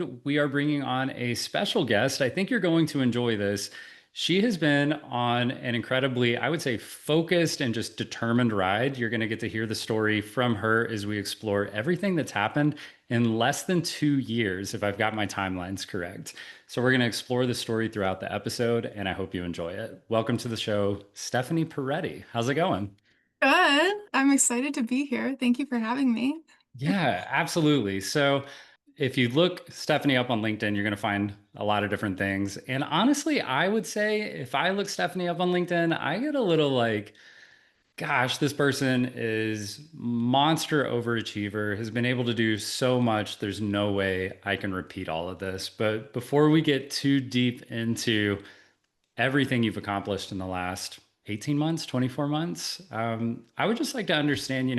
We are bringing on a special guest. I think you're going to enjoy this. She has been on an incredibly, I would say, focused and just determined ride. You're going to get to hear the story from her as we explore everything that's happened in less than 2 years, if I've got my timelines correct. So, we're going to explore the story throughout the episode, and I hope you enjoy it. Welcome to the show, Stephanie Peretti. How's it going? Good. I'm excited to be here. Thank you for having me. Yeah, absolutely. So if you look Stephanie up on LinkedIn, you're going to find a lot of different things. And honestly, I would say if I look Stephanie up on LinkedIn, I get a little like, gosh, this person is monster overachiever, has been able to do so much. There's no way I can repeat all of this. But before we get too deep into everything you've accomplished in the last 18 months, 24 months, I would just like to understand,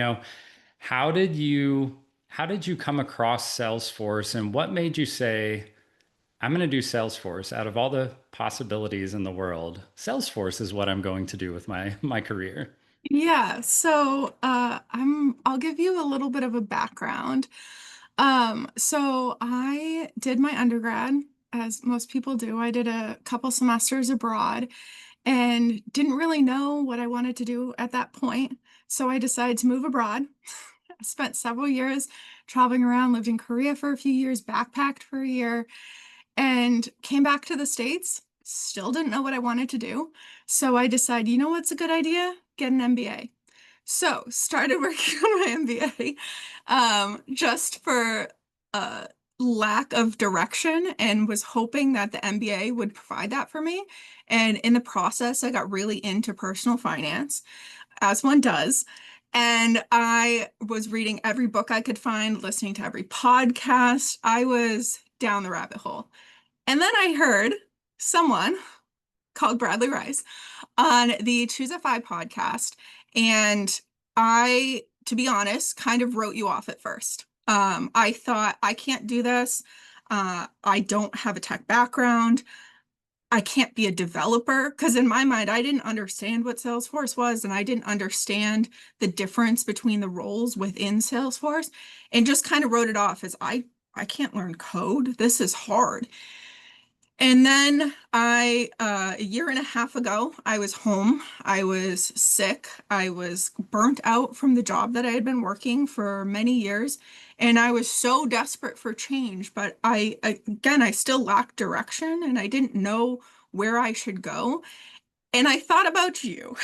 how did you how did you come across Salesforce and what made you say, I'm going to do Salesforce out of all the possibilities in the world? Salesforce is what I'm going to do with my career. I'll give you a little bit of a background. So I did my undergrad, as most people do. I did a couple semesters abroad and didn't really know what I wanted to do at that point. So I decided to move abroad. I spent several years traveling around, lived in Korea for a few years, backpacked for a year, and came back to the States. Still didn't know what I wanted to do. So I decided, you know what's a good idea? Get an MBA. So started working on my MBA just for lack of direction and was hoping that the MBA would provide that for me. And in the process, I got really into personal finance, as one does. And I was reading every book I could find, listening to every podcast. I was down the rabbit hole. And then I heard someone called Bradley Rice on the Choose FI podcast. And I, to be honest, kind of wrote you off at first. I thought, I can't do this. I don't have a tech background. I can't be a developer because in my mind, I didn't understand what Salesforce was and I didn't understand the difference between the roles within Salesforce and just kind of wrote it off as I can't learn code. This is hard. And then a year and a half ago, I was home. I was sick. I was burnt out from the job that I had been working for many years. And I was so desperate for change. But again, I still lacked direction and I didn't know where I should go. And I thought about you.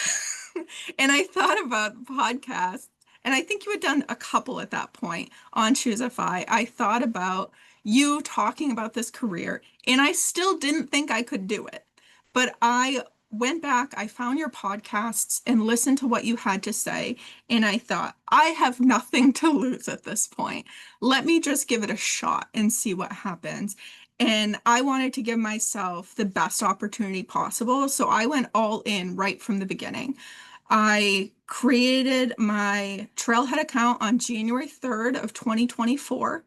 And I thought about podcasts. And I think you had done a couple at that point on Choosify. I thought about you talking about this career, and I still didn't think I could do it. But I went back, I found your podcasts and listened to what you had to say. And I thought, I have nothing to lose at this point. Let me just give it a shot and see what happens. And I wanted to give myself the best opportunity possible. So I went all in right from the beginning. I created my Trailhead account on January 3rd of 2024.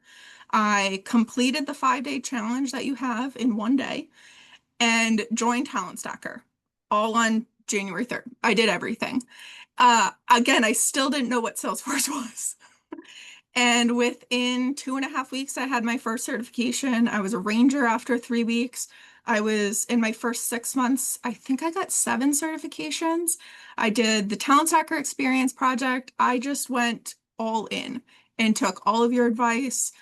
I completed the 5-day challenge that you have in one day and joined Talent Stacker all on January 3rd. I did everything. Again, I still didn't know what Salesforce was. And within 2.5 weeks, I had my first certification. I was a ranger after 3 weeks. I was in my first 6 months. I think I got 7 certifications. I did the Talent Hacker Experience project. I just went all in and took all of your advice.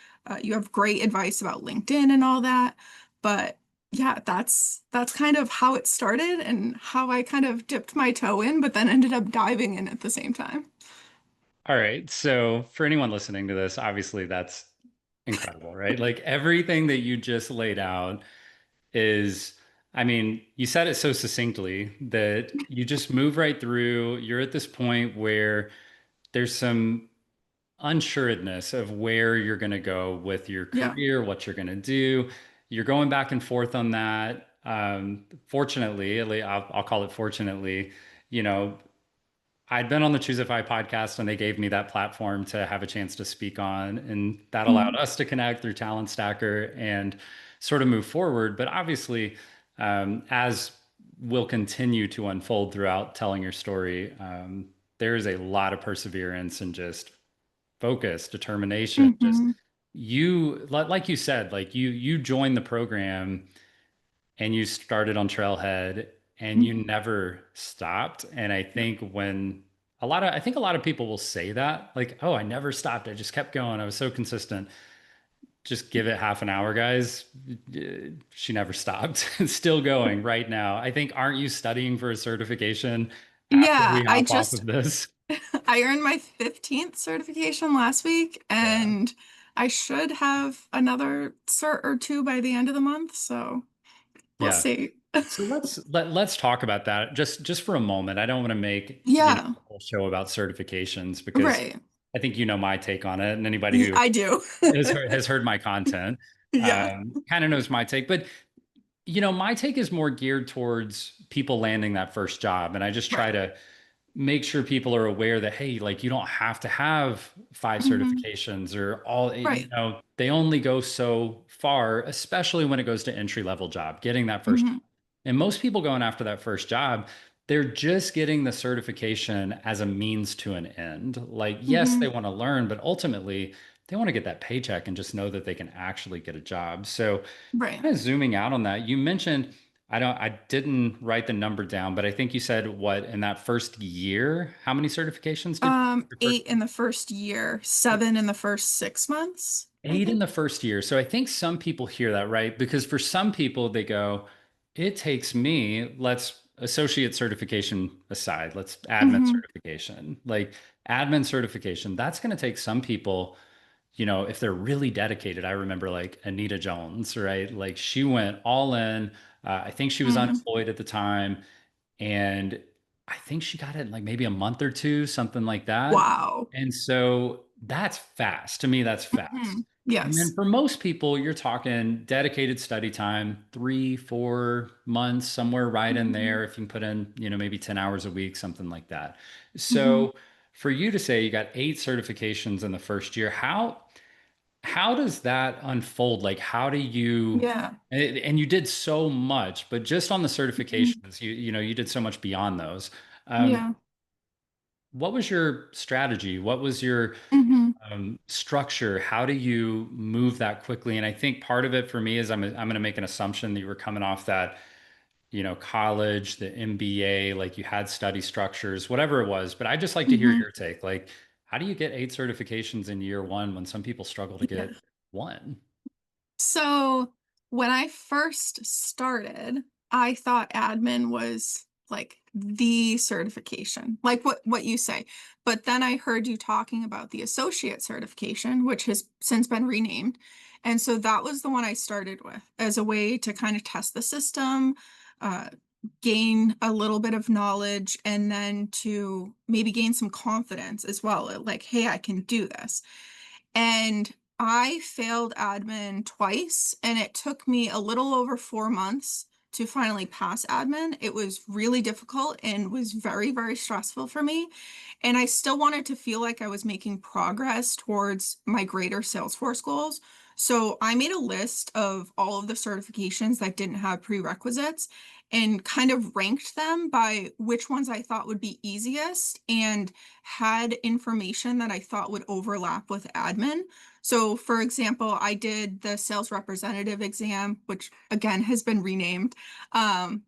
You have great advice about LinkedIn and all that. But yeah, that's kind of how it started and how I kind of dipped my toe in, but then ended up diving in at the same time. All right. So for anyone listening to this, obviously that's incredible, right? Like everything that you just laid out is, I mean, you said it so succinctly that you just move right through. You're at this point where there's some unsureness of where you're going to go with your Yeah. career, what you're going to do. You're going back and forth on that. Fortunately, I'll call it fortunately, you know, I'd been on the Choosify podcast and they gave me that platform to have a chance to speak on. And that allowed Mhm. us to connect through Talent Stacker and sort of move forward. But obviously, as will continue to unfold throughout telling your story, there is a lot of perseverance and just focus, determination, just Mhm. like you said, like you joined the program and you started on Trailhead and you Mhm. never stopped. And I Yep. think when I think a lot of people will say that, like, oh, I never stopped. I just kept going. I was so consistent. Just give it half an hour, guys. She never stopped. It's still going right now. I think, aren't you studying for a certification after Yeah, we hop off of this? I earned my 15th certification last week, Yeah. and I should have another cert or two by the end of the month, so we'll Yeah. see. So let's talk about that just for a moment. I don't want to make, Yeah, a whole show about certifications because right. I think you know my take on it, and anybody who I do. has heard my content Yeah, kind of knows my take. But my take is more geared towards people landing that first job, and I just try right. to make sure people are aware that, hey, like you don't have to have five Hmm. certifications or all, Right. they only go so far, especially when it goes to entry level job, getting that first job. Hmm. And most people going after that first job, they're just getting the certification as a means to an end. Like, yes, they Hmm. want to learn, but ultimately they want to get that paycheck and just know that they can actually get a job. So Right. kind of zooming out on that, you mentioned, I didn't write the number down, but I think you said what in that first year, how many certifications did your first 8 in the first year, 7 in the first 6 months, I eight in think. the first year? So I think some people hear that, right? Because for some people, they go, it takes me, let's associate certification aside, let's admin Hmm. certification. Like admin certification, that's going to take some people, if they're really dedicated. I remember like Anita Jones, right? Like she went all in. I think she was Hmm. unemployed at the time. And I think she got it in like maybe a month or two, something like that. Wow. And so that's fast. To me, that's Hmm. fast. And then Yes. for most people, you're talking dedicated study time, 3, 4 months, somewhere right in Hmm. there. If you can put in, maybe 10 hours a week, something like that. Hmm. So for you to say you got 8 certifications in the first year, how does that unfold? Like, how do you, Yeah. and you did so much, but just on the Hmm. certifications, you did so much beyond those. Um, Yeah. what was your strategy? What was your Hmm. structure? How do you move that quickly? And I think part of it for me is I'm going to make an assumption that you were coming off that, college, the MBA, like you had study structures, whatever it was. But I'd just like to hear Hmm. your take. Like, how do you get 8 certifications in year one when some people struggle to Yeah. get one? So when I first started, I thought admin was like the certification, like what you say. But then I heard you talking about the associate certification, which has since been renamed. And so that was the one I started with as a way to kind of test the system, uh, gain a little bit of knowledge, and then to maybe gain some confidence as well. Like, hey, I can do this. And I failed admin twice, and it took me a little over 4 months to finally pass admin. It was really difficult and was very, very stressful for me. And I still wanted to feel like I was making progress towards my greater Salesforce goals. So I made a list of all of the certifications that didn't have prerequisites and kind of ranked them by which ones I thought would be easiest and had information that I thought would overlap with admin. So, for example, I did the sales representative exam, which again has been renamed,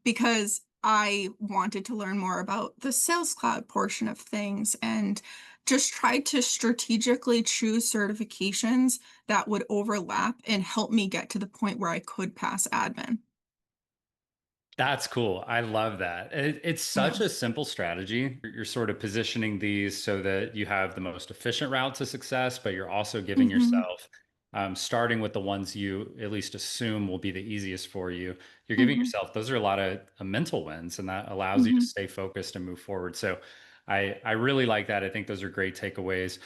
because I wanted to learn more about the sales cloud portion of things and just tried to strategically choose certifications that would overlap and help me get to the point where I could pass admin. That's cool. I love that. It's Yeah. such a simple strategy. You're sort of positioning these so that you have the most efficient route to success, but you're also giving Hmm. yourself, starting with the ones you at least assume will be the easiest for you. You're giving Hmm. yourself, those are a lot of mental wins, and that allows you to Hmm. stay focused and move forward. So I really like that. I think those are great takeaways.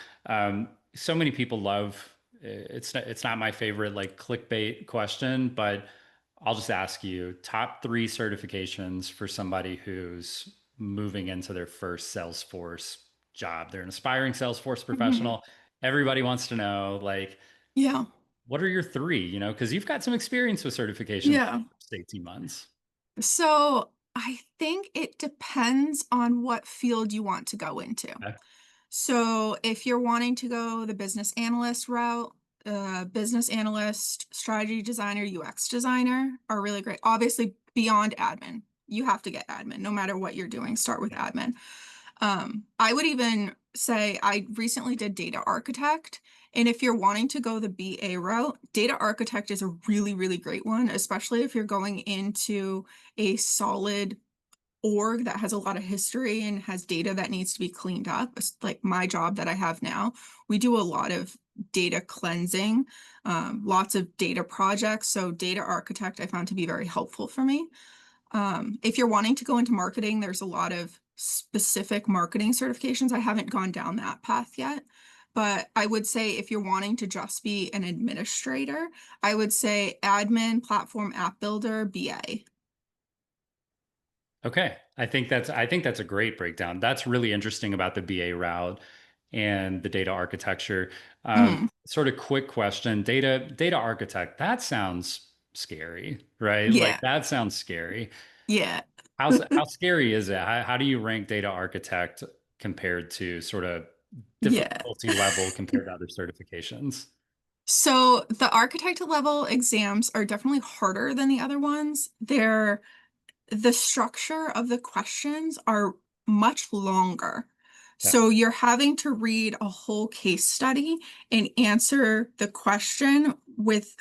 So many people love, it's not my favorite like clickbait question, but I'll just ask you top 3 certifications for somebody who's moving into their first Salesforce job. They're an aspiring Salesforce Hmm. professional. Everybody wants to know, like, Yeah. what are your 3? Because you've got some experience with certifications Yeah. 18 months. So I think it depends on what field you want to go into. Okay. So if you're wanting to go the business analyst route, business analyst, strategy designer, UX designer are really great. Obviously, beyond admin, you have to get admin no matter what you're doing. Start with admin. I would even say I recently did data architect. And if you're wanting to go the BA route, data architect is a really, really great one, especially if you're going into a solid org that has a lot of history and has data that needs to be cleaned up. It's like my job that I have now, we do a lot of data cleansing, lots of data projects. So data architect I found to be very helpful for me. If you're wanting to go into marketing, there's a lot of specific marketing certifications. I haven't gone down that path yet. But I would say if you're wanting to just be an administrator, I would say admin, platform app builder, BA. Okay. I think that's a great breakdown. That's really interesting about the BA route and the data architecture. Mm, Sort of quick question, data architect, that sounds scary, right? Like yeah, that sounds scary. yeah, How scary is it? How do you rank data architect compared to sort of yeah. difficulty level compared to other certifications? So the architect level exams are definitely harder than the other ones. The structure of the questions are much longer. Okay. So you're having to read a whole case study and answer the question with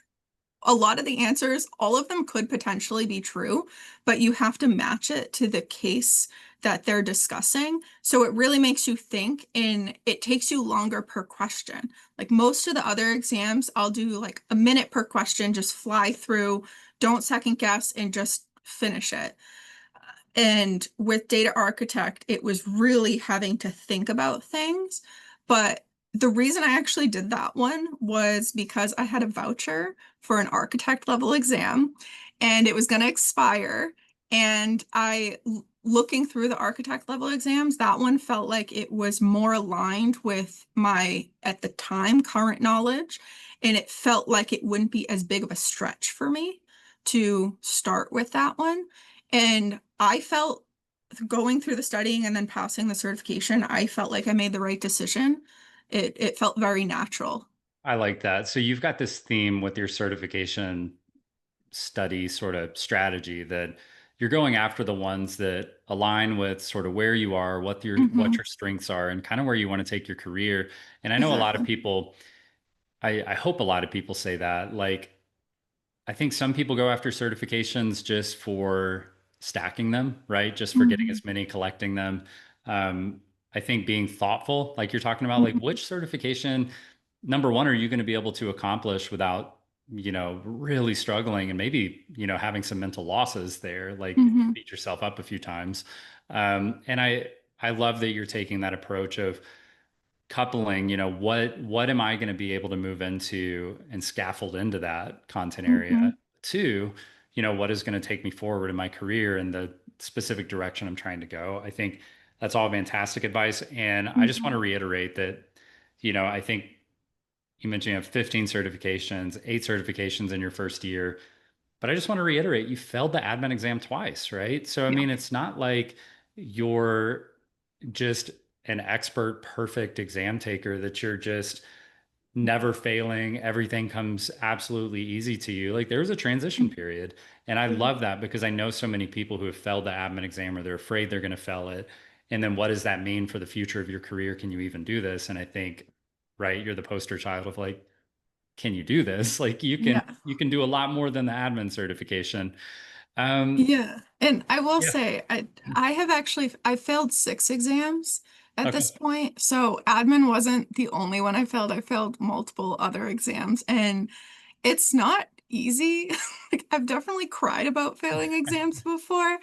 a lot of the answers, all of them could potentially be true, but you have to match it to the case that they're discussing. So it really makes you think and it takes you longer per question. Like most of the other exams, I'll do like a minute per question, just fly through, don't second guess, and just finish it. And with data architect, it was really having to think about things. But the reason I actually did that one was because I had a voucher for an architect level exam and it was going to expire. And looking through the architect level exams, that one felt like it was more aligned with my, at the time, current knowledge. And it felt like it wouldn't be as big of a stretch for me to start with that one. And I felt going through the studying and then passing the certification, I felt like I made the right decision. It felt very natural. I like that. So you've got this theme with your certification study sort of strategy that you're going after the ones that align with sort of where you are, what Hmm. your strengths are, and kind of where you want to take your career. And I know a lot of Exactly. people, I hope a lot of people say that. Like, I think some people go after certifications just for stacking them, right? Just for getting Hmm. as many, collecting them. I think being thoughtful, like you're talking about, like Hmm. which certification, number one, are you going to be able to accomplish without, really struggling and maybe, having some mental losses there, like if you Hmm. beat yourself up a few times. And I love that you're taking that approach of coupling, what am I going to be able to move into and scaffold into that content area Hmm. to, what is going to take me forward in my career and the specific direction I'm trying to go. I think that's all fantastic advice. And I just want to Hmm. reiterate that, I think you mentioned you have 15 certifications, 8 certifications in your first year. But I just want to reiterate, you failed the admin exam twice, right? So, I Yeah. mean, it's not like you're just an expert, perfect exam taker, that you're just never failing. Everything comes absolutely easy to you. Like there's a transition period. And I Yeah. love that because I know so many people who have failed the admin exam or they're afraid they're going to fail it. And then what does that mean for the future of your career? Can you even do this? And I think, right, you're the poster child of like, can you do this? Like Yeah. you can do a lot more than the admin certification. Yeah. And I will Yeah. say, I have actually I failed 6 exams at Okay. this point. So admin wasn't the only one I failed. I failed multiple other exams and it's not easy. Like I've definitely cried about failing exams before.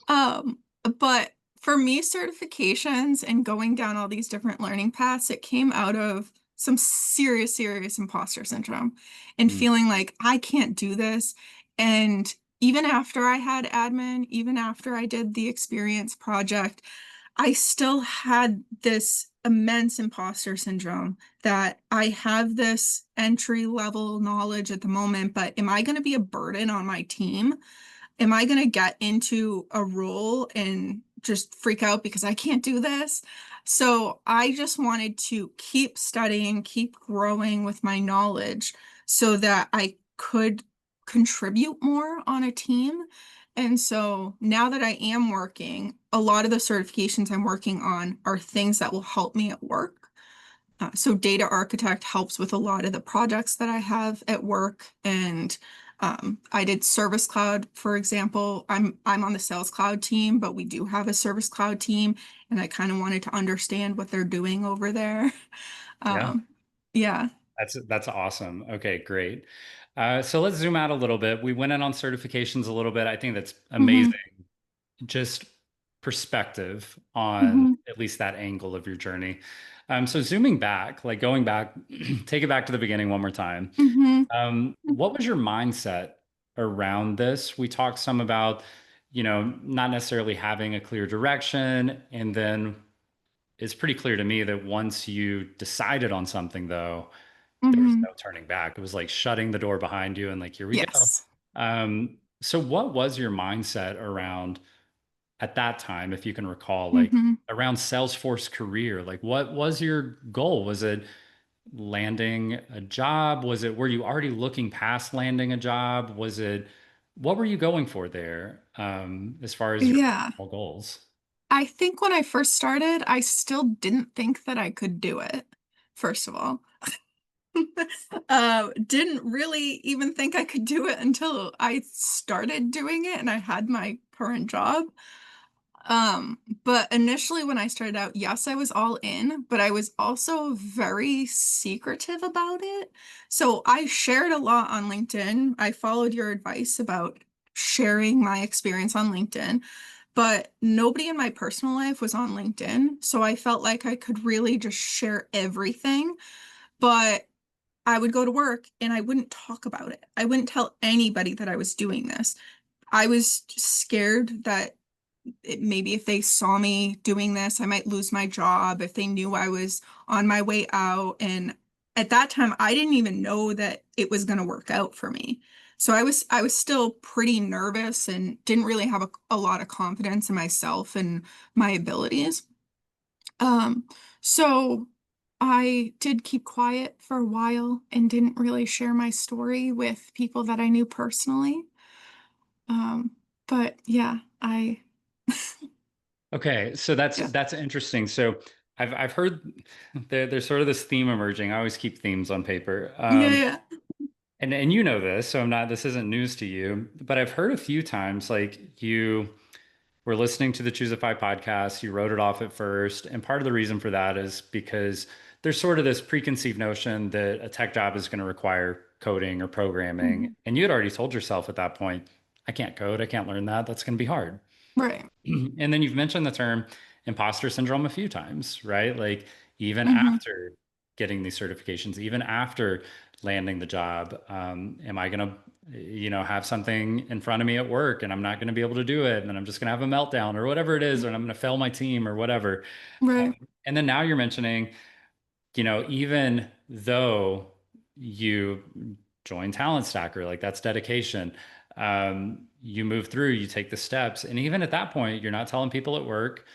Um, but for me, certifications and going down all these different learning paths, it came out of some serious, serious imposter syndrome and Mm. feeling like I can't do this. And even after I had admin, even after I did the experience project, I still had this immense imposter syndrome that I have this entry level knowledge at the moment, but am I going to be a burden on my team? Am I going to get into a role and just freak out because I can't do this. So I just wanted to keep studying, keep growing with my knowledge so that I could contribute more on a team. And so now that I am working, a lot of the certifications I'm working on are things that will help me at work. So data architect helps with a lot of the projects that I have at work. And I did Service Cloud, for example. I'm on the Sales Cloud team, but we do have a Service Cloud team, and I kind of wanted to understand what they're doing over there. Yeah. Um, yeah. That's awesome. Okay, great. So let's zoom out a little bit. We went in on certifications a little bit. I think that's amazing. Hmm. Just perspective on Hmm. at least that angle of your journey. So zooming back, like going back, take it back to the beginning one more time. Hmm. What was your mindset around this? We talked some about, not necessarily having a clear direction. And then it's pretty clear to me that once you decided on something, though, there was Hmm. no turning back. It was like shutting the door behind you and like, here we go. Yes. So what was your mindset around at that time, if you can recall, like Hmm. around Salesforce career? Like what was your goal? Was it landing a job? Were you already looking past landing a job? What were you going for there, as far as your Yeah. goals? I think when I first started, I still didn't think that I could do it, first of all. Didn't really even think I could do it until I started doing it and I had my current job. But initially when I started out, yes, I was all in, but I was also very secretive about it. So I shared a lot on LinkedIn. I followed your advice about sharing my experience on LinkedIn, but nobody in my personal life was on LinkedIn. So I felt like I could really just share everything. But I would go to work and I wouldn't talk about it. I wouldn't tell anybody that I was doing this. I was scared that maybe if they saw me doing this, I might lose my job if they knew I was on my way out. And at that time, I didn't even know that it was going to work out for me. So I was still pretty nervous and didn't really have a lot of confidence in myself and my abilities. Um, so I did keep quiet for a while and didn't really share my story with people that I knew personally. Um, but yeah, Okay, so that's yeah, that's interesting. So I've heard there's sort of this theme emerging. I always keep themes on paper. yeah, yeah. And you know this, so this isn't news to you, but I've heard a few times like you were listening to the Choosify podcast, you wrote it off at first, and part of the reason for that is because there's sort of this preconceived notion that a tech job is going to require coding or programming, Mhm. and you had already told yourself at that point, I can't code, I can't learn that, that's going to be hard. Right. And then you've mentioned the term imposter syndrome a few times, right? Like even Hmm. after getting these certifications, even after landing the job, am I going to, have something in front of me at work and I'm not going to be able to do it, and I'm just going to have a meltdown or whatever it is, or I'm going to fail my team or whatever. Right. And then now you're mentioning, even though you join Talent Stacker, like that's dedication. You move through, you take the steps. And even at that point, you're not telling people at work,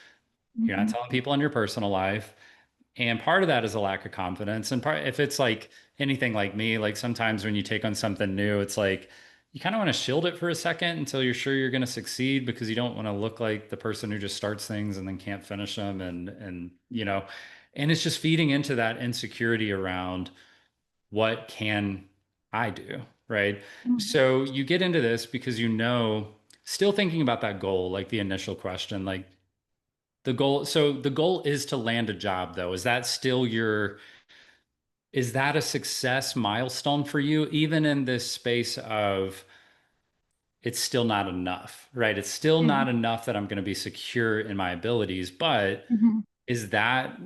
you're not Hmm. telling people in your personal life. And part of that is a lack of confidence. And if it's like anything like me, like sometimes when you take on something new, it's like you kind of want to shield it for a second until you're sure you're going to succeed, because you don't want to look like the person who just starts things and then can't finish them. And it's just feeding into that insecurity around what can I do, right? Hmm. So you get into this because still thinking about that goal, like the initial question, like the goal. So the goal is to land a job, though. Is that a success milestone for you, even in this space of it's still not enough, right? It's still not enough that I'm going to be secure in my abilities, but Hmm. is that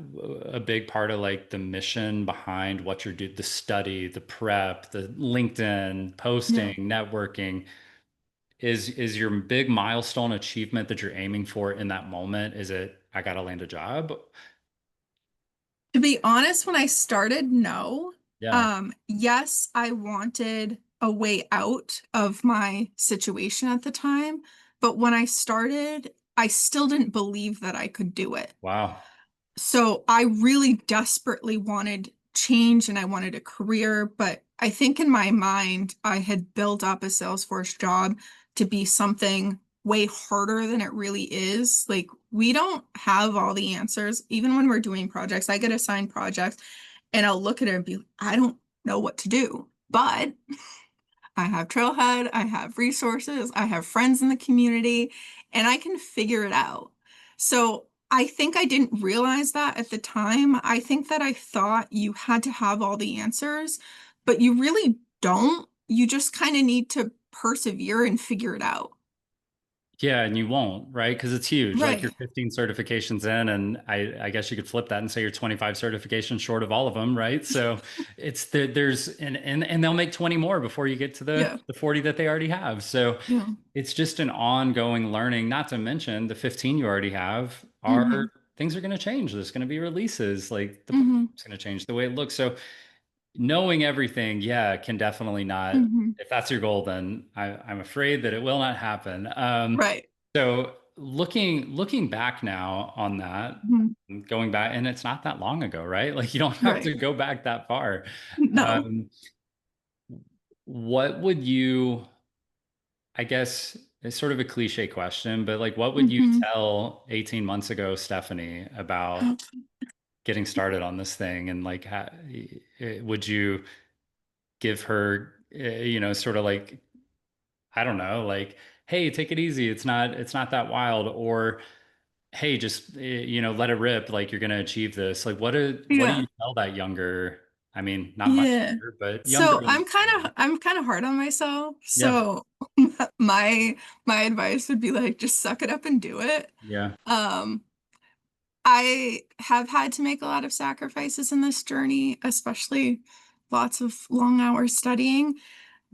a big part of like the mission behind what you're doing, the study, the prep, the LinkedIn Yeah. posting, networking? Is your big milestone achievement that you're aiming for in that moment? Is it I gotta land a job? To be honest, when I started, no. Yeah. Yes, I wanted a way out of my situation at the time, but when I started, I still didn't believe that I could do it. Wow. So I really desperately wanted change and I wanted a career, but I think in my mind, I had built up a Salesforce job to be something way harder than it really is. Like, we don't have all the answers. Even when we're doing projects, I get assigned projects and I'll look at it and be, I don't know what to do. But I have Trailhead, I have resources, I have friends in the community, and I can figure it out. So I think I didn't realize that at the time. I think that I thought you had to have all the answers, but you really don't. You just kind of need to persevere and figure it out. Yeah, and you won't, right? Because it's huge. Like you're Right. 15 certifications in, and I guess you could flip that and say you're 25 certifications short of all of them, right? So it's there's and they'll make 20 more before you get to Yeah. the 40 that they already have. So Yeah. it's just an ongoing learning, not to mention the 15 you already have Mm-hmm. are things are going to change. There's going to be releases, like the Mm-hmm. platform's going to change the way it looks. So knowing everything, yeah, can definitely not. Mm-hmm. If that's your goal, then I'm afraid that it will not happen. Right. So looking back now on that, Mhm. going back, and it's not that long ago, right? Like you don't have Right. to go back that far. No. Um, what would you, I guess it's sort of a cliche question, but like what would you Mm-hmm. tell 18 months ago, Stephanie, about getting started on this thing? And like, would you give her, sort of like, I don't know, like, hey, take it easy. It's not that wild. Or, hey, just, let it rip. Like you're going to achieve this. Like, what do Yeah. you tell that younger, I mean, not much Yeah. younger, but younger. So I'm kind of hard on myself. Yeah. So my my advice would be like just suck it up and do it. Yeah. Um I have had to make a lot of sacrifices in this journey, especially lots of long hours studying.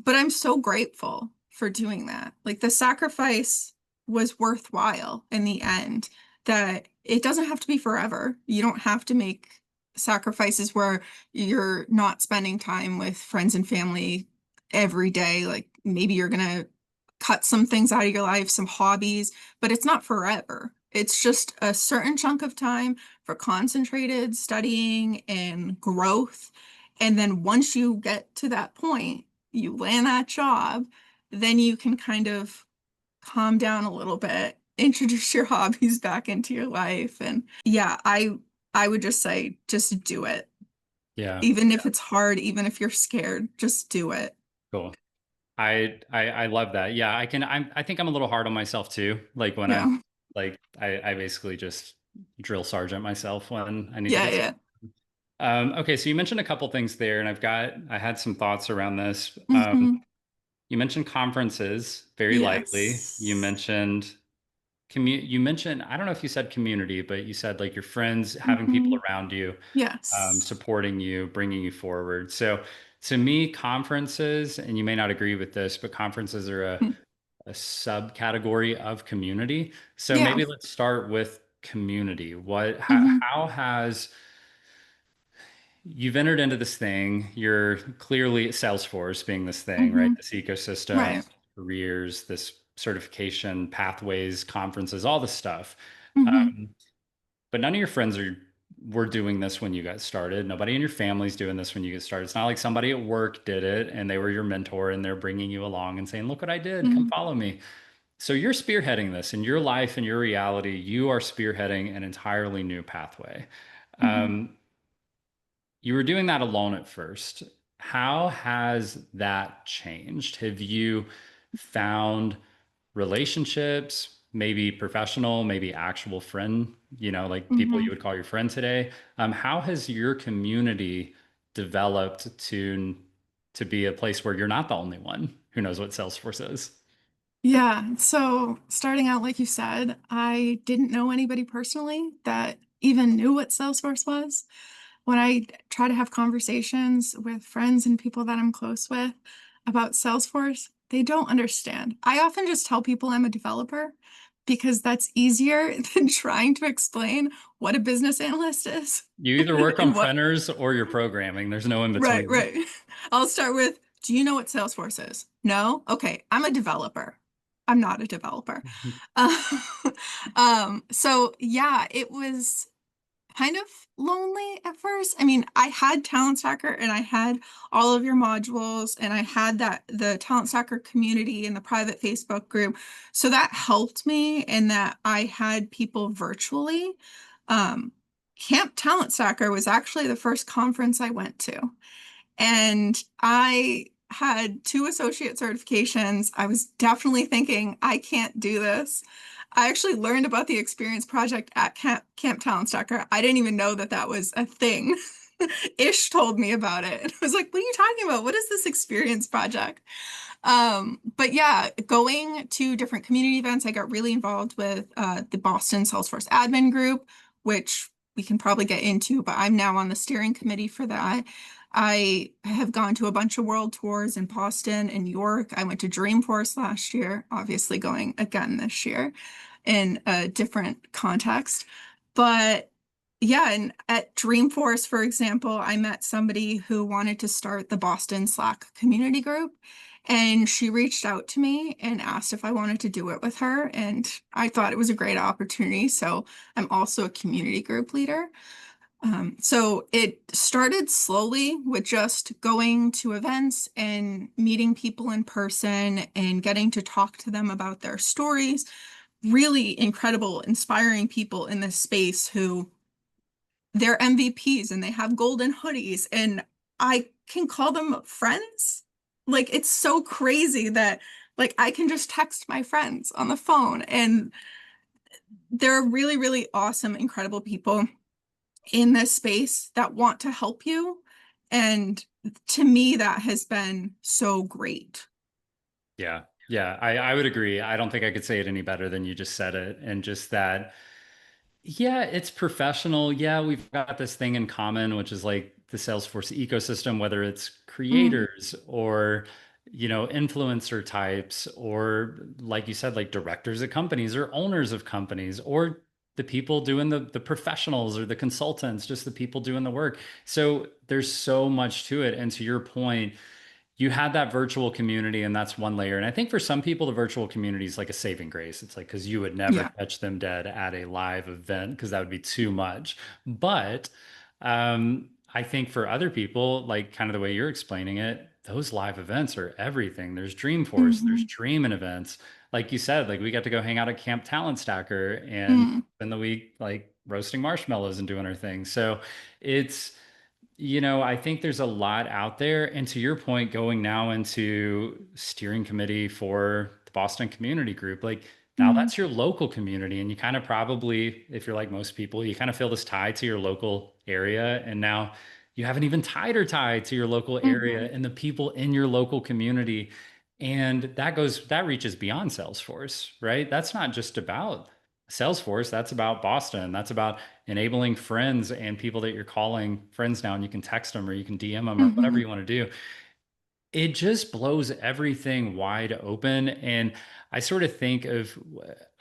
But I'm so grateful for doing that. Like the sacrifice was worthwhile in the end, that it doesn't have to be forever. You don't have to make sacrifices where you're not spending time with friends and family every day. Like maybe you're gonna cut some things out of your life, some hobbies, but it's not forever. It's just a certain chunk of time for concentrated studying and growth. And then once you get to that point, you land that job, then you can kind of calm down a little bit, introduce your hobbies back into your life. And yeah, I would just say just do it. Yeah. Even if it's hard, even if you're scared, just do it. Cool. I love that. Yeah, I think I'm a little hard on myself too. Like when I'm Yeah. like I basically just drill sergeant myself when I need to Yeah, get yeah. okay, so you mentioned a couple things there, and I had some thoughts around this. Hmm. You mentioned conferences very lightly. Yes. You mentioned, I don't know if you said community, but you said like your friends, having people Hmm. around you, Yes. supporting you, bringing you forward. So to me, conferences, and you may not agree with this, but conferences are a subcategory of community. So Yeah. maybe let's start with community. Hmm. How has you've entered into this thing? You're clearly Salesforce being this thing, right? Hmm. This ecosystem, Right. careers, this certification, pathways, conferences, all this stuff. Hmm. Um, but none of your friends were doing this when you got started. Nobody in your family's doing this when you get started. It's not like somebody at work did it and they were your mentor and they're bringing you along and saying, "Look what I did. Come Hmm. follow me." So you're spearheading this in your life and your reality. You are spearheading an entirely new pathway. Hmm. Um, you were doing that alone at first. How has that changed? Have you found relationships, maybe professional, maybe actual friend, like people you Hmm. would call your friend today? How has your community developed to be a place where you're not the only one who knows what Salesforce is? Yeah. So starting out, like you said, I didn't know anybody personally that even knew what Salesforce was. When I try to have conversations with friends and people that I'm close with about Salesforce, they don't understand. I often just tell people I'm a developer because that's easier than trying to explain what a business analyst is You either work on and what. printers or you're programming. There's no in Right, between. right. I'll start with, do you know what Salesforce is? No? Okay, I'm a developer. I'm not a developer. So yeah, it was kind of lonely at first. I mean, I had Talent Stacker and I had all of your modules and I had that the Talent Stacker community and the private Facebook group. So that helped me in that I had people virtually. Um, Camp Talent Stacker was actually the first conference I went to. And I had two associate certifications. I was definitely thinking, I can't do this. I actually learned about the experience project at Camp Talent Stacker. I didn't even know that that was a thing. Ish told me about it. And I was like, what are you talking about? What is this experience project? But yeah, going to different community events, I got really involved with the Boston Salesforce admin group, which we can probably get into, but I'm now on the steering committee for that. I have gone to a bunch of world tours in Boston and New York. I went to Dreamforce last year, obviously going again this year in a different context. But yeah, and at Dreamforce, for example, I met somebody who wanted to start the Boston Slack community group. And she reached out to me and asked if I wanted to do it with her. And I thought it was a great opportunity. So I'm also a community group leader. So it started slowly with just going to events and meeting people in person and getting to talk to them about their stories. Really incredible, inspiring people in this space who they're MVPs and they have golden hoodies, and I can call them friends. Like it's so crazy that like I can just text my friends on the phone and they're really, really awesome, incredible people in this space that want to help you. And to me, that has been so great. Yeah. Yeah. I would agree. I don't think I could say it any better than you just said it. And just that, yeah, it's professional. Yeah, we've got this thing in common, which is like the Salesforce ecosystem, whether it's Mm, creators or, influencer types, or like you said, like directors of companies or owners of companies, or the people doing the professionals or the consultants, just the people doing the work. So there's so much to it. And to your point, you had that virtual community, and that's one layer. And I think for some people, the virtual community is like a saving grace. It's like, because you would never yeah. catch them dead at a live event because that would be too much. But I think for other people, like kind of the way you're explaining it, those live events are everything. There's Dreamforce, there's Hmm. Dream events. Like you said, like we got to go hang out at Camp Talent Stacker and Mm, spend the week like roasting marshmallows and doing our thing. So it's, I think there's a lot out there. And to your point, going now into steering committee for the Boston Community Group, like now mm, that's your local community. And you kind of probably, if you're like most people, you kind of feel this tie to your local area. And now you have an even tighter tie to your local area hmm. and the people in your local community. And that reaches beyond Salesforce, right? That's not just about Salesforce, that's about Boston. That's about enabling friends and people that you're calling friends now, and you can text them or you can DM them or whatever Hmm. you want to do. It just blows everything wide open. And I sort of think of,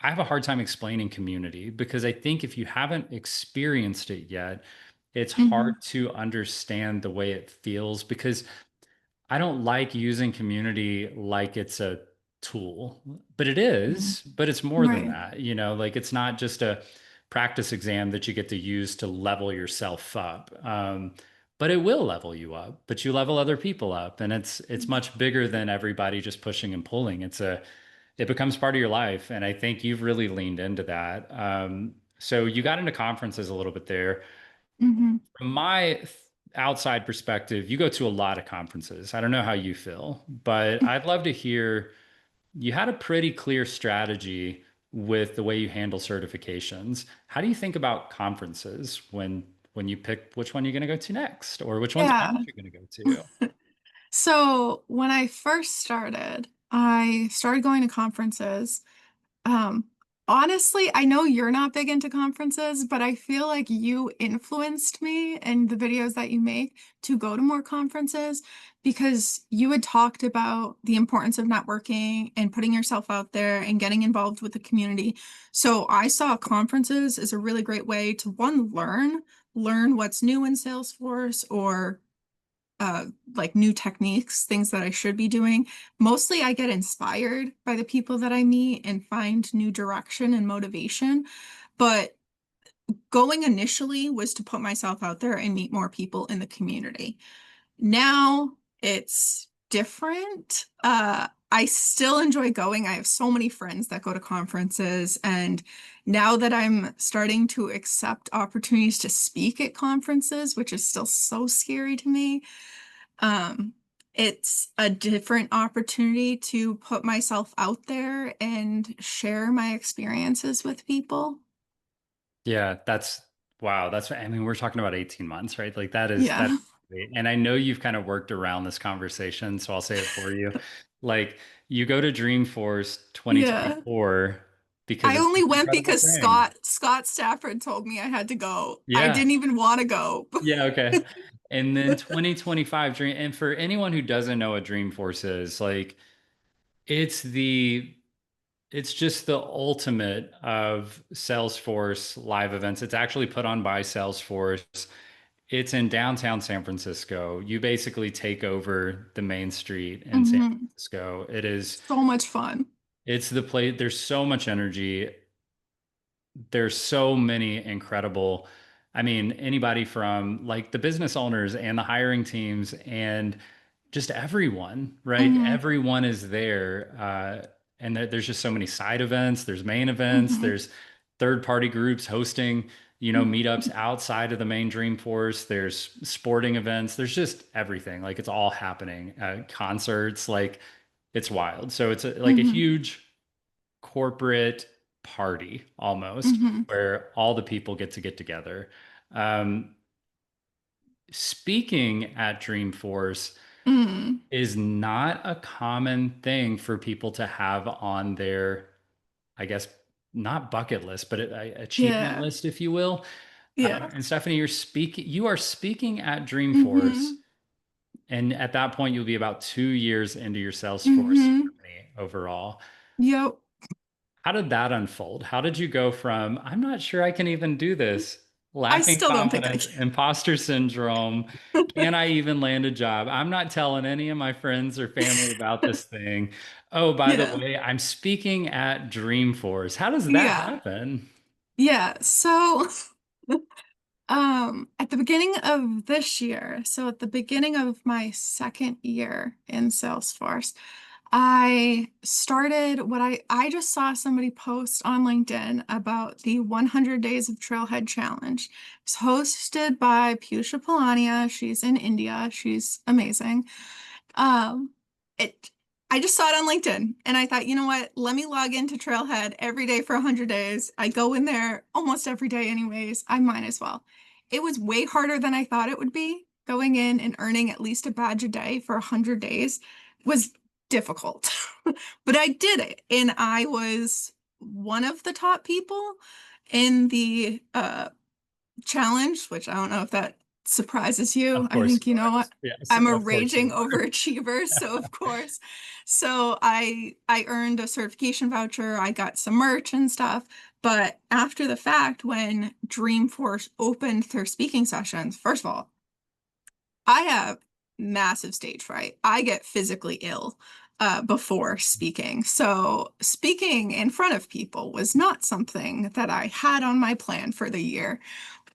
I have a hard time explaining community because I think if you haven't experienced it yet, it's Hmm. hard to understand the way it feels because I don't like using community like it's a tool, but it Hmm. is, but it's more than Right. that. Like it's not just a practice exam that you get to use to level yourself up. But it will level you up, but you level other people up. And it's much bigger than everybody just pushing and pulling. It becomes part of your life. And I think you've really leaned into that. So you got into conferences a little bit there. Hmm. From my outside perspective, you go to a lot of conferences. I don't know how you feel, but I'd love to hear you had a pretty clear strategy with the way you handle certifications. How do you think about conferences when you pick which one you're going to go to next or which ones Yeah. aren't you going to go to? So when I first started, I started going to conferences. Um, Honestly, I know you're not big into conferences, but I feel like you influenced me and the videos that you make to go to more conferences because you had talked about the importance of networking and putting yourself out there and getting involved with the community. So I saw conferences as a really great way to one, learn what's new in Salesforce or uh, like new techniques, things that I should be doing. Mostly I get inspired by the people that I meet and find new direction and motivation. But going initially was to put myself out there and meet more people in the community. Now it's different. I still enjoy going. I have so many friends that go to conferences, and now that I'm starting to accept opportunities to speak at conferences, which is still so scary to me, um, it's a different opportunity to put myself out there and share my experiences with people. Yeah, that's wow. That's, I mean, we're talking about 18 months, right? Like that is Yeah. that's great. And I know you've kind of worked around this conversation, so I'll say it for you. Like you go to Dreamforce Yeah. 2024 because I it's only this went incredible because thing. Scott Stafford told me I had to go. I Yeah. didn't even want to go. Yeah, okay. And then 2025 Dream, and for anyone who doesn't know what Dreamforce is, like it's the it's just the ultimate of Salesforce live events. It's actually put on by Salesforce. It's in downtown San Francisco. You basically take over the main street in San Mhm. Francisco. It is, So much fun. it's the place. There's so much energy. There's so many incredible, I mean, anybody from like the business owners and the hiring teams and just everyone, right? Hmm. Everyone is there. And there's just so many side events, there's main events, Hmm. there's third party groups hosting, meetups outside of the main Dreamforce. There's sporting events. There's just everything. Like it's all happening. Concerts, like it's wild. So it's like a Hmm. huge corporate party almost Hmm. where all the people get together. Um, Speaking at Dreamforce Hmm. is not a common thing for people to have on their, I guess, not bucket list, but achievement Yeah. list, if you will. Yeah. And Stephanie, you are speaking at Dreamforce, Hmm. and at that point, you'll be about 2 years into your Salesforce Hmm. journey overall. Yep. How did that unfold? How did you go from, I'm not sure I can even do this, I lacking still don't think I confidence, imposter syndrome, can. can I even land a job? I'm not telling any of my friends or family about this thing. Oh, by the Yeah. way, I'm speaking at Dreamforce. How does that Yeah. happen? Yeah. So, at the beginning of this year, so at the beginning of my second year in Salesforce, I started what I just saw somebody post on LinkedIn about the 100 Days of Trailhead Challenge. It's hosted by Piyusha Palania. She's in India. She's amazing. Um, it I just saw it on LinkedIn and I thought, you know what? Let me log into Trailhead every day for 100 days. I go in there almost every day anyways. I might as well. It was way harder than I thought it would be. Going in and earning at least a badge a day for 100 days was difficult. But I did it and I was one of the top people in the challenge, which I don't know if that surprises you. Of I course it think, you know, does. Yes, I'm a of course raging you are. overachiever, so of course. So I earned a certification voucher, I got some merch and stuff, but after the fact, when Dreamforce opened their speaking sessions, first of all, I have massive stage fright. I get physically ill before speaking. So speaking in front of people was not something that I had on my plan for the year.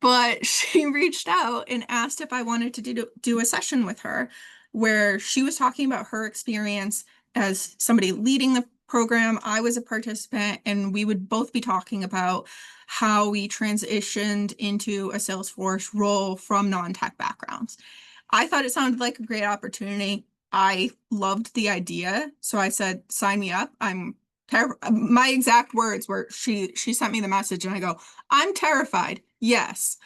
But she reached out and asked if I wanted to do a session with her where she was talking about her experience as somebody leading the program. I was a participant, and we would both be talking about how we transitioned into a Salesforce role from non-tech backgrounds. I thought it sounded like a great opportunity. I loved the idea. So I said, sign me up. My exact words were she sent me the message and I go, I'm terrified. Yes.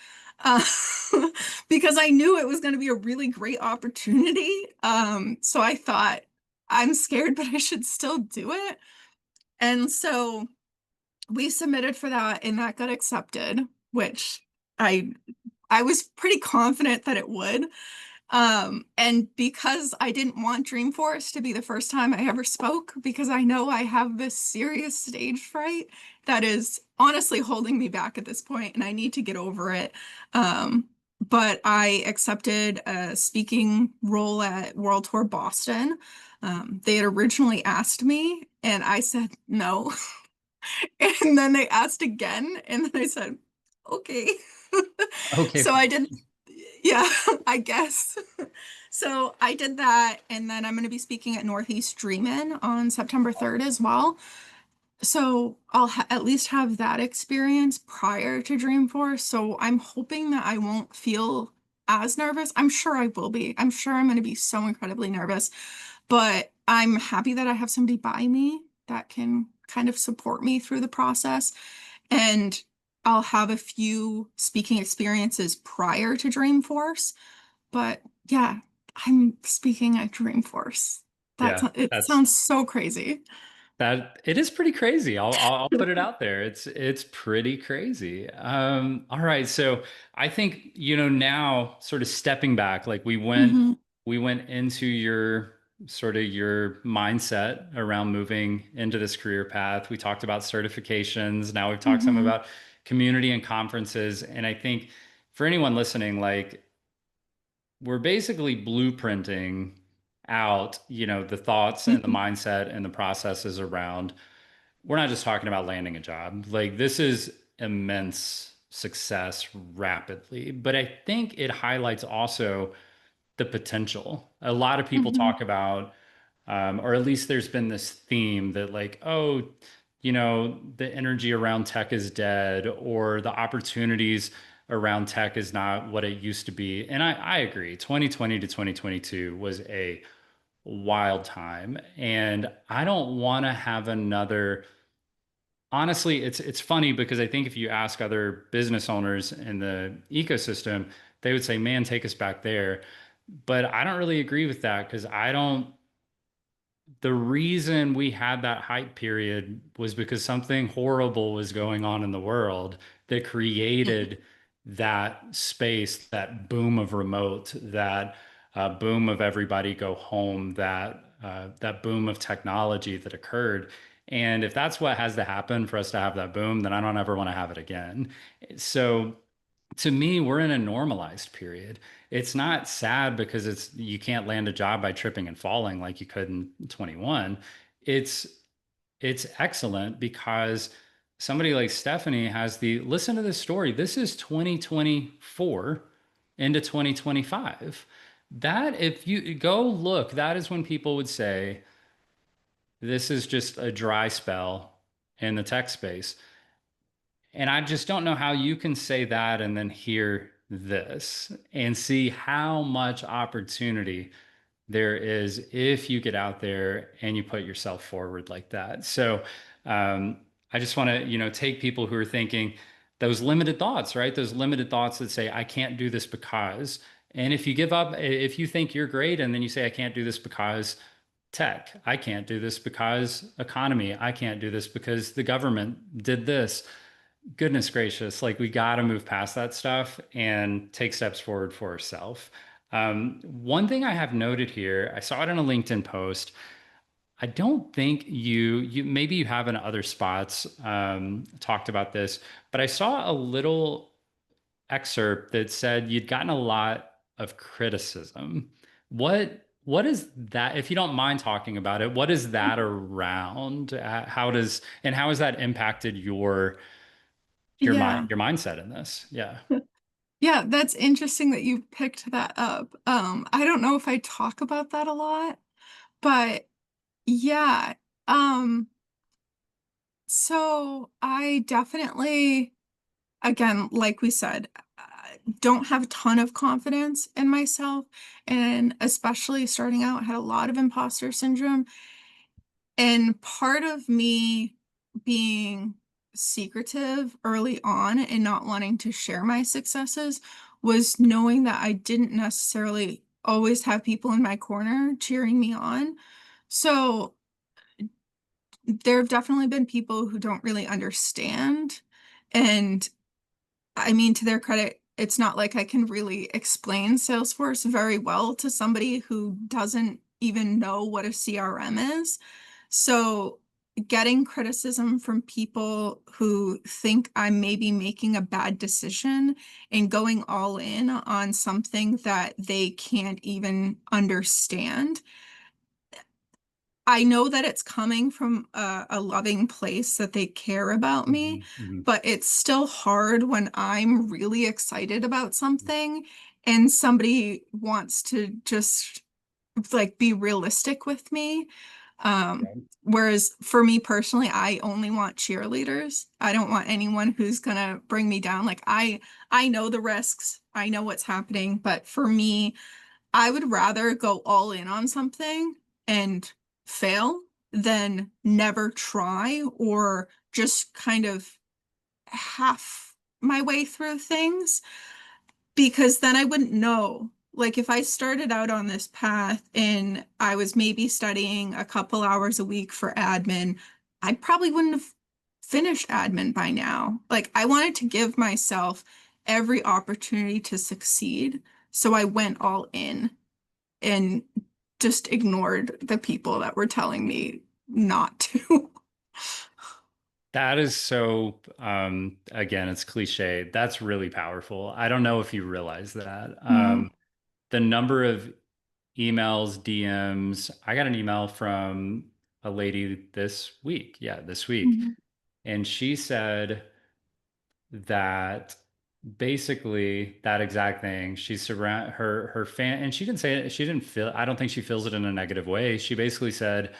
Uh, because I knew it was going to be a really great opportunity. So I thought I'm scared, but I should still do it. And so we submitted for that and that got accepted, which I I was pretty confident that it would. And because I didn't want Dreamforce to be the first time I ever spoke, because I know I have this serious stage fright that is honestly holding me back at this point, and I need to get over it. Um, but I accepted a speaking role at World Tour Boston. They had originally asked me, and I said no. And then they asked again, and then I said, okay. Okay, So I did, yeah, I guess. So I did that, and then I'm going to be speaking at Northeast Dreamin' on September 3rd as well. So I'll ha at least have that experience prior to Dreamforce. So I'm hoping that I won't feel as nervous. I'm sure I will be. I'm sure I'm going to be so incredibly nervous, but I'm happy that I have somebody by me that can kind of support me through the process. And I'll have a few speaking experiences prior to Dreamforce. But yeah, I'm speaking at Dreamforce. yeah, It that's sounds so crazy. that it is pretty crazy. I'll put it out there. It's pretty crazy. All right, so I think now sort of stepping back, like Mhm. we went into your sort of your mindset around moving into this career path. We talked about certifications. Now we've talked some Mhm. about community and conferences, and I think for anyone listening, like we're basically blueprinting out, the thoughts and the Mhm. mindset and the processes around. We're not just talking about landing a job. Like this is immense success rapidly, but I think it highlights also the potential. A lot of people Mhm. talk about, or at least there's been this theme that like, oh, the energy around tech is dead, or the opportunities around tech is not what it used to be. And I agree. 2020 to 2022 was a wild time. And I don't want to have another. Honestly, it's funny because I think if you ask other business owners in the ecosystem, they would say, "Man, take us back there." But I don't really agree with that because I don't the reason we had that hype period was because something horrible was going on in the world that created that space, that boom of remote, that boom of everybody go home, that boom of technology that occurred. And if that's what has to happen for us to have that boom, then I don't ever want to have it again. So to me, we're in a normalized period. It's not sad because it's you can't land a job by tripping and falling like you could in 21. It's it's excellent because somebody like Stephanie has the listen to this story. This is 2024 into 2025. That if you go look, that is when people would say this is just a dry spell in the tech space. And I just don't know how you can say that and then hear this and see how much opportunity there is if you get out there and you put yourself forward like that. So I just want to, take people who are thinking those limited thoughts, right? Those limited thoughts that say, I can't do this because. And if you give up, if you think you're great and then you say, I can't do this because tech, I can't do this because economy, I can't do this because the government did this, goodness gracious, like we got to move past that stuff and take steps forward for ourselves. One thing I have noted here, I saw it in a LinkedIn post. I don't think you maybe you have in other spots talked about this, but I saw a little excerpt that said you'd gotten a lot of criticism. What is that? If you don't mind talking about it, what is that around? How has that impacted Yeah. your mindset in this? Yeah. Yeah, that's interesting that you picked that up. I don't know if I talk about that a lot, but yeah. Um, so I definitely, again, like we said, don't have a ton of confidence in myself, and especially starting out, had a lot of imposter syndrome. And part of me being secretive early on and not wanting to share my successes was knowing that I didn't necessarily always have people in my corner cheering me on. So there have definitely been people who don't really understand. And I mean, to their credit, it's not like I can really explain Salesforce very well to somebody who doesn't even know what a CRM is. So getting criticism from people who think I'm maybe making a bad decision and going all in on something that they can't even understand. I know that it's coming from a loving place that they care about me, Mhm, mhm. but it's still hard when I'm really excited about something and somebody wants to just like be realistic with me. Yeah. Whereas for me personally, I only want cheerleaders. I don't want anyone who's gonna bring me down. Like I know the risks, I know what's happening, but for me, I would rather go all in on something and fail than never try or just kind of half my way through things because then I wouldn't know. Like if I started out on this path and I was maybe studying a couple hours a week for admin, I probably wouldn't have finished admin by now. Like I wanted to give myself every opportunity to succeed. So I went all in and just ignored the people that were telling me not to. That is so, again, it's cliche. That's really powerful. I don't know if you realize that. Mm, The number of emails, DMs, I got an email from a lady this week. Yeah, this week. mhm, And she said that basically that exact thing. She's surround her fan, and she didn't say it, she didn't feel, I don't think she feels it in a negative way. She basically said,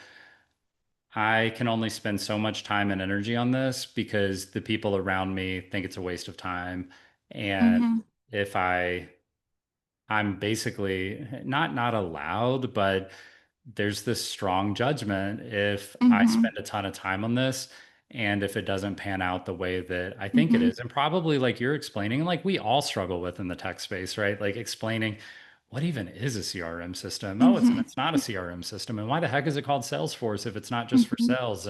I can only spend so much time and energy on this because the people around me think it's a waste of time. And mhm, if I'm basically not allowed, but there's this strong judgment if I mhm, spend a ton of time on this and if it doesn't pan out the way that I think it mhm, is. And probably like you're explaining, like we all struggle with in the tech space, right? Like explaining what even is a CRM system? Oh, mhm, it's not a CRM system. And why the heck is it called Salesforce if it's not just for mhm, sales?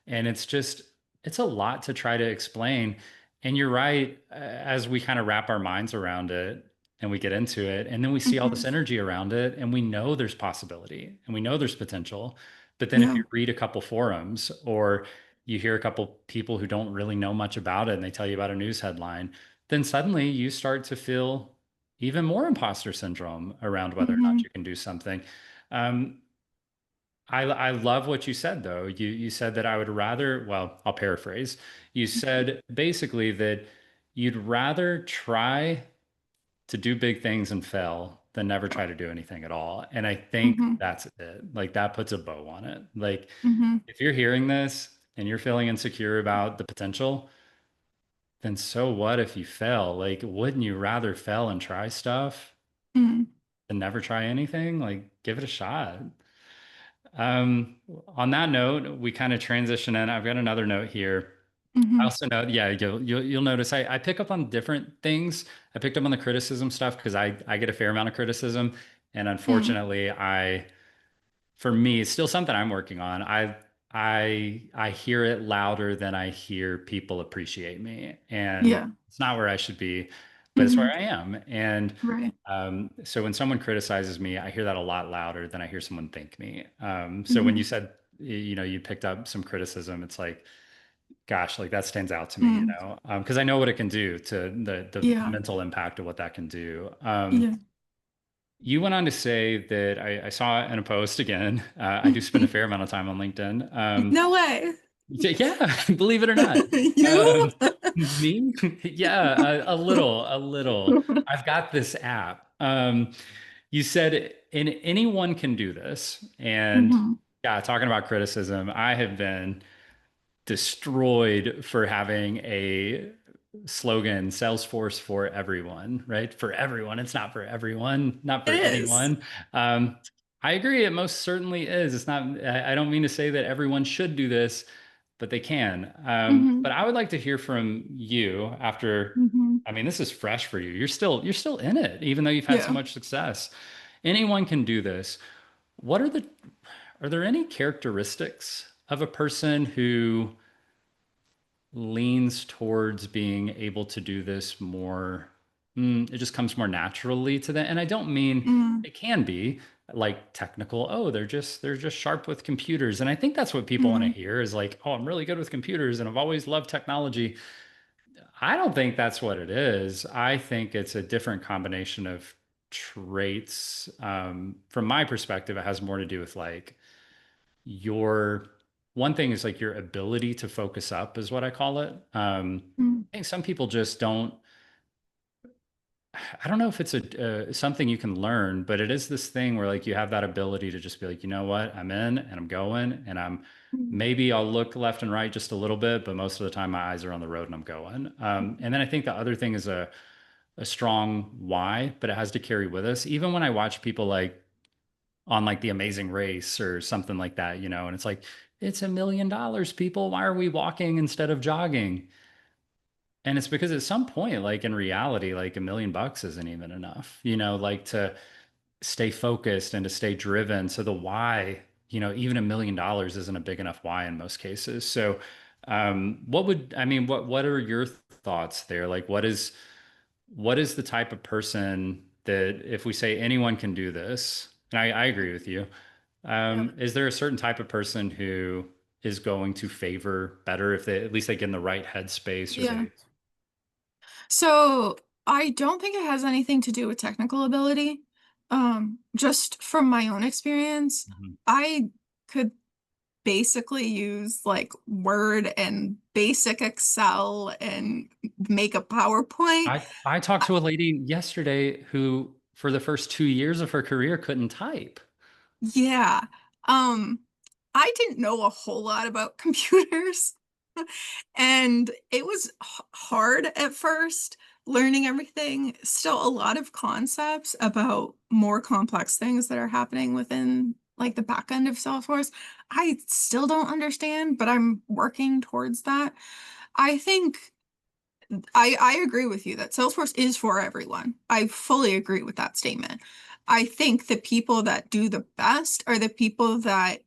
And it's just it's a lot to try to explain. And you're right, as we kind of wrap our minds around it and we get into it, and then we see all this mhm. energy around it, and we know there's possibility and we know there's potential. But then if Yeah. you read a couple forums or you hear a couple people who don't really know much about it and they tell you about a news headline, then suddenly you start to feel even more imposter syndrome around whether or not Mhm, you can do something. Um, I love what you said though. You said that I would rather, well, I'll paraphrase. You said basically that you'd rather try to do big things and fail than never try to do anything at all. And I think mhm, that's it. Like that puts a bow on it. Like mhm, if you're hearing this and you're feeling insecure about the potential, then so what if you fail? Like, wouldn't you rather fail and try stuff mhm, than never try anything? Like, give it a shot. Um, on that note, we kind of transition in. I've got another note here. I mhm, also know, yeah, you'll notice I pick up on different things. I picked up on the criticism stuff because I get a fair amount of criticism, and mhm. unfortunately, for me, it's still something I'm working on. I hear it louder than I hear people appreciate me, and Yeah. it's not where I should be, but it's where Mhm. I am. And Right. so when someone criticizes me, I hear that a lot louder than I hear someone thank me. So when you Mhm. said, you know, you picked up some criticism, it's like, gosh, like that stands out to me, you Mm. know, because I know what it can do to the Yeah. mental impact of what that can do. Yeah. You went on to say that I saw in a post again. I do spend a fair amount of time on LinkedIn. No way. Yeah, believe it or not. You? Me? Yeah, a little, a little. I've got this app. You said anyone can do this, and Mhm. yeah, talking about criticism, I have been destroyed for having a slogan Salesforce for everyone, right? For everyone. It's not for everyone, not It for is. anyone. Um, I agree. It most certainly is. It's not, I don't mean to say that everyone should do this, but they can. Mhm. But I would like to hear from you after, Mhm. I mean, this is fresh for you. You're still in it, even though you've had so Yeah. much success. Anyone can do this. What are are there any characteristics of a person who leans towards being able to do this more? it just comes more naturally to them. And I don't mean Mm, it can be like technical. Oh, they're just sharp with computers. And I think that's what people want to mm, hear is like, oh, I'm really good with computers and I've always loved technology. I don't think that's what it is. I think it's a different combination of traits. From my perspective, it has more to do with like your one thing is like your ability to focus up is what I call it. mm, I think some people just don't. I don't know if it's a something you can learn, but it is this thing where like you have that ability to just be like, you know what, I'm in and I'm going and I'm mm, maybe I'll look left and right just a little bit, but most of the time my eyes are on the road and I'm going. And then I think the other thing is a strong why, but it has to carry with us. Even when I watch people like on like The Amazing Race or something like that, and it's like, it's $1 million, people. Why are we walking instead of jogging? And it's because at some point, like in reality, like $1 million isn't even enough, like to stay focused and to stay driven. So the why, even $1 million isn't a big enough why in most cases. So, what are your thoughts there? Like, what is the type of person that if we say anyone can do this, and I agree with you, yeah. is there a certain type of person who is going to favor better if they at least they get in the right headspace or Yeah. they So I don't think it has anything to do with technical ability. Just from my own experience, Mhm. I could basically use like Word and basic Excel and make a PowerPoint. I talked to a lady yesterday who for the first 2 years of her career couldn't type. Yeah. Um, I didn't know a whole lot about computers. And it was hard at first learning everything. Still a lot of concepts about more complex things that are happening within like the back end of Salesforce. I still don't understand, but I'm working towards that. I think I agree with you that Salesforce is for everyone. I fully agree with that statement. I think the people that do the best are the people that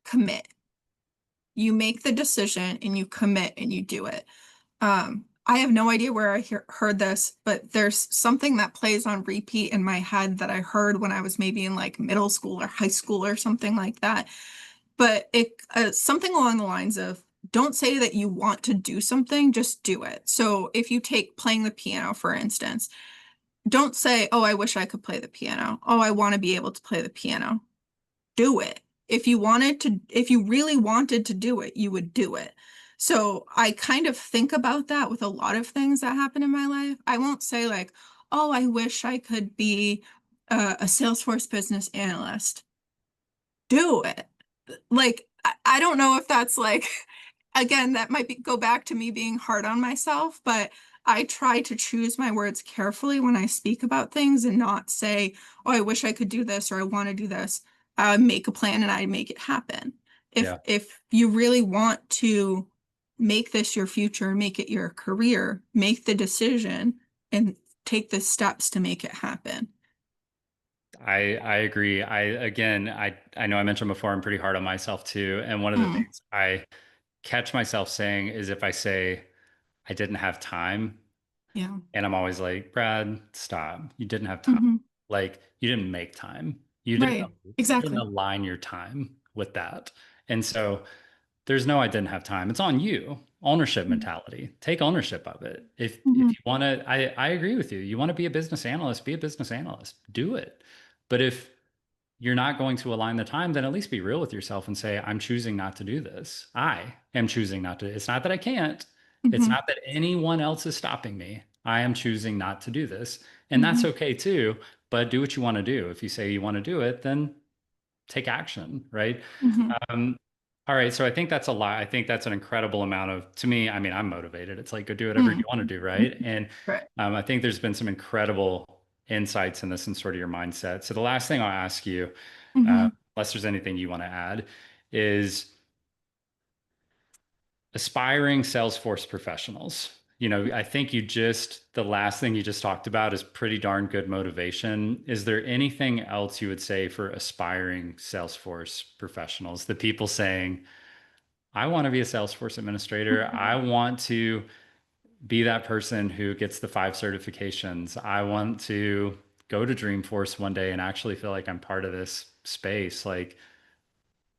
commit. You make the decision and you commit and you do it. I have no idea where I heard this, but there's something that plays on repeat in my head that I heard when I was maybe in like middle school or high school or something like that. But it something along the lines of don't say that you want to do something, just do it. So if you take playing the piano, for instance, don't say, "Oh, I wish I could play the piano. Oh, I want to be able to play the piano." Do it. If you really wanted to do it, you would do it. So I kind of think about that with a lot of things that happen in my life. I won't say like, oh, I wish I could be a Salesforce business analyst. Do it. Like, I don't know if that's like, again, that might go back to me being hard on myself, but I try to choose my words carefully when I speak about things and not say, oh, I wish I could do this or I want to do this. I make a plan and I make it happen. Yeah. If you really want to make this your future, make it your career, make the decision and take the steps to make it happen. I agree. I know I mentioned before I'm pretty hard on myself too. And one of the Mm, things I catch myself saying is if I say I didn't have time, yeah. and I'm always like, Brad, stop. You didn't have time. Hmm. Like you didn't make time. You didn't Right. you didn't Exactly. align your time with that. And so there's no I didn't have time. It's on you. Ownership mentality. Take ownership of it. If Mm-hmm. you want to, I agree with you. You want to be a business analyst, be a business analyst. Do it. But if you're not going to align the time, then at least be real with yourself and say, I'm choosing not to do this. I am choosing not to. It's not that I can't. It's Hmm. not that anyone else is stopping me. I am choosing not to do this. And that's Hmm. okay too. But do what you want to do. If you say you want to do it, then take action, right? Hmm. Um, all right. So I think that's a lot. I think that's an incredible amount of, to me, I mean, I'm motivated. It's like, go do whatever you Hmm. want to do, right? And Right. I think there's been some incredible insights in this and sort of your mindset. So the last thing I'll ask you, Hmm. unless there's anything you want to add, is aspiring Salesforce professionals. I think the last thing you just talked about is pretty darn good motivation. Is there anything else you would say for aspiring Salesforce professionals? The people saying, I want to be a Salesforce administrator. I want to be that person who gets the 5 certifications. I want to go to Dreamforce one day and actually feel like I'm part of this space. Like,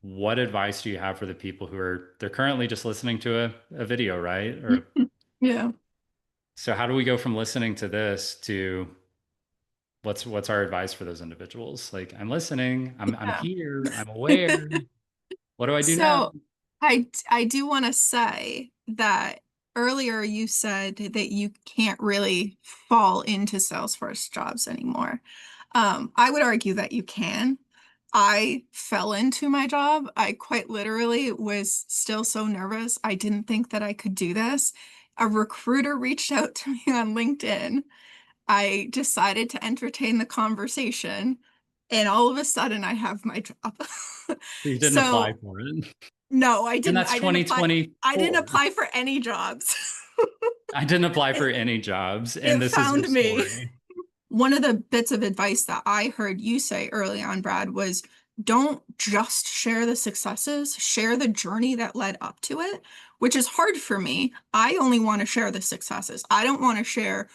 what advice do you have for the people who are they're currently just listening to a video, right? Or Yeah. so how do we go from listening to this to what's our advice for those individuals? Like, I'm listening, I'm Yeah. here, I'm aware. What do I do now? So I do want to say that earlier you said that you can't really fall into Salesforce jobs anymore. I would argue that you can. I fell into my job. I quite literally was still so nervous. I didn't think that I could do this. A recruiter reached out to me on LinkedIn. I decided to entertain the conversation, and all of a sudden I have my job. You didn't apply So for it. no, I And didn't. that's I didn't apply. I didn't 2024. apply for any jobs. I didn't apply for It, any jobs, and it this is your found me. story. One of the bits of advice that I heard you say early on, Brad, was don't just share the successes, share the journey that led up to it, which is hard for me. I only want to share the successes. I don't want to share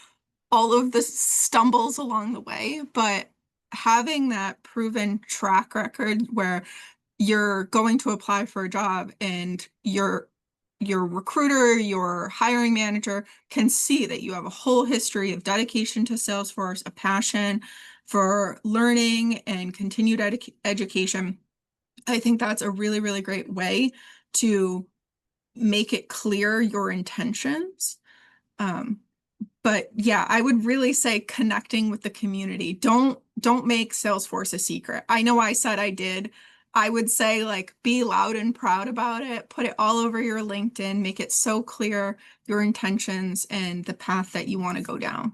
all of the stumbles along the way, but having that proven track record where you're going to apply for a job and your recruiter, your hiring manager can see that you have a whole history of dedication to Salesforce, a passion for learning and continued education. I think that's a really, really great way to make it clear your intentions. Um, but yeah, I would really say connecting with the community. Don't make Salesforce a secret. I know I said I did. I would say like be loud and proud about it. Put it all over your LinkedIn. Make it so clear your intentions and the path that you want to go down.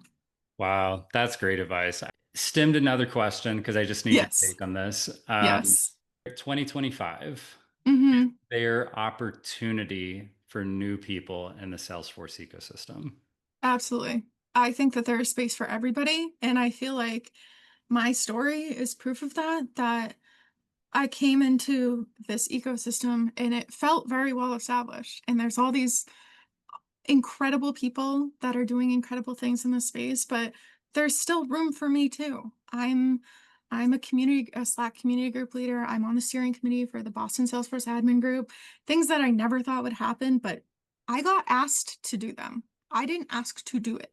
Wow, that's great advice. I stemmed another question because I just need your Yes. take on this. Yes. 2025, Hmm. their opportunity for new people in the Salesforce ecosystem. Absolutely. I think that there is space for everybody, and I feel like my story is proof of that, that I came into this ecosystem and it felt very well established. And there's all these incredible people that are doing incredible things in this space, but there's still room for me too. I'm a Slack community group leader. I'm on the steering committee for the Boston Salesforce admin group. Things that I never thought would happen, but I got asked to do them. I didn't ask to do it.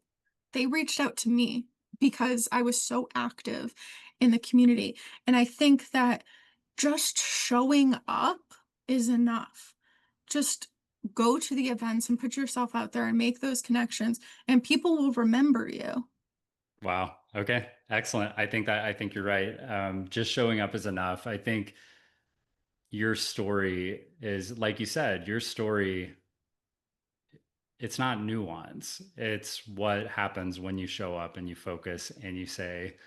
They reached out to me because I was so active in the community. And I think that just showing up is enough. Just go to the events and put yourself out there and make those connections, and people will remember you. Wow. Okay. Excellent. I think you're right. Just showing up is enough. I think your story is, like you said, your story, it's not nuance. It's what happens when you show up and you focus and you say,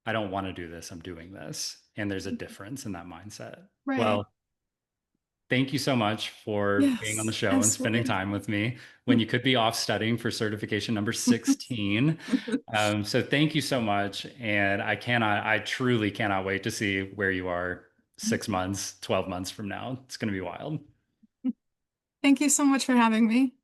I don't want to do this. I'm doing this. And there's a difference in that mindset. Right. Well, thank you so much for being on the Yes, show and spending absolutely. time with me when you could be off studying for certification number 16. So thank you so much. And I truly cannot wait to see where you are 6 months, 12 months from now. It's going to be wild. Thank you so much for having me.